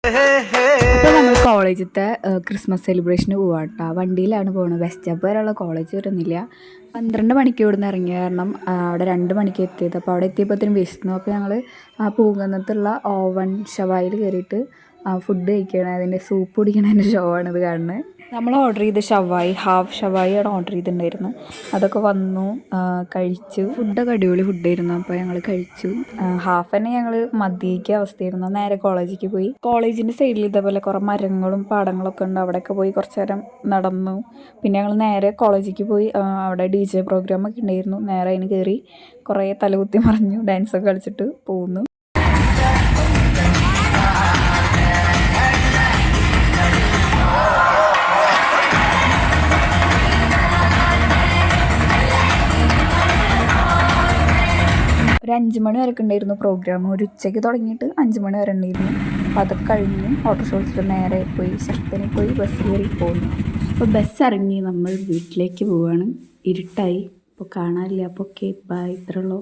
അപ്പോൾ നമ്മൾ കോളേജിലത്തെ ക്രിസ്മസ് സെലിബ്രേഷന് പോവാട്ടോ. വണ്ടിയിലാണ് പോകുന്നത്. ബസ് സ്റ്റോപ്പ് വരെയുള്ള കോളേജ് വരുന്നില്ല. 12 മണിക്ക് ഇവിടുന്ന് ഇറങ്ങിയ കാരണം അവിടെ 2 മണിക്ക് എത്തിയത്. അപ്പോൾ അവിടെ എത്തിയപ്പോഴത്തേനും വിശന്നു. അപ്പോൾ ഞങ്ങൾ ആ പൂങ്കുന്നത്തുള്ള ഓവൻ ഷവായിൽ കയറിയിട്ട് ഫുഡ് കഴിക്കണം. അതിൻ്റെ സൂപ്പ് കുടിക്കണതിൻ്റെ ഷോ ആണിത് കാണുന്നത്. നമ്മൾ ഓർഡർ ചെയ്ത ഷവായി, ഹാഫ് ഷവായിയാണ് ഓർഡർ ചെയ്തിട്ടുണ്ടായിരുന്നത്. അതൊക്കെ വന്നു, കഴിച്ചു. ഫുഡൊക്കെ അടിപൊളി ഫുഡായിരുന്നു. അപ്പോൾ ഞങ്ങൾ കഴിച്ചു. ഹാഫ് തന്നെ ഞങ്ങൾ മതിയാക്കിയ അവസ്ഥയായിരുന്നു. നേരെ കോളേജിലേക്ക് പോയി. കോളേജിൻ്റെ സൈഡിൽ ഇതേപോലെ കുറേ മരങ്ങളും പാടങ്ങളൊക്കെ ഉണ്ട്. അവിടെയൊക്കെ പോയി കുറച്ച് നേരം നടന്നു. പിന്നെ ഞങ്ങൾ നേരെ കോളേജിലേക്ക് പോയി. അവിടെ DJ പ്രോഗ്രാമൊക്കെ ഉണ്ടായിരുന്നു. നേരെ അതിന് കയറി കുറേ തലകുത്തി മറിഞ്ഞു, ഡാൻസൊക്കെ കളിച്ചിട്ട് പോകുന്നു. ഒരു 5 മണി വരെ ഉണ്ടായിരുന്നു പ്രോഗ്രാം. ഒരു ഉച്ചയ്ക്ക് തുടങ്ങിയിട്ട് 5 മണി വരെ ഉണ്ടായിരുന്നു. അപ്പോൾ അതൊക്കെ കഴിഞ്ഞ് ഓട്ടോറിക്ഷ വിളിച്ചിട്ട് നേരെ പോയി ശക്തനിൽ പോയി ബസ് കയറി പോകുന്നു. അപ്പോൾ ബസ് ഇറങ്ങി നമ്മൾ വീട്ടിലേക്ക് പോവുകയാണ്. ഇരുട്ടായി, അപ്പോൾ കാണാനില്ല. അപ്പോൾ ഓക്കെ, ബൈ, ഇത്രയുള്ളൂ.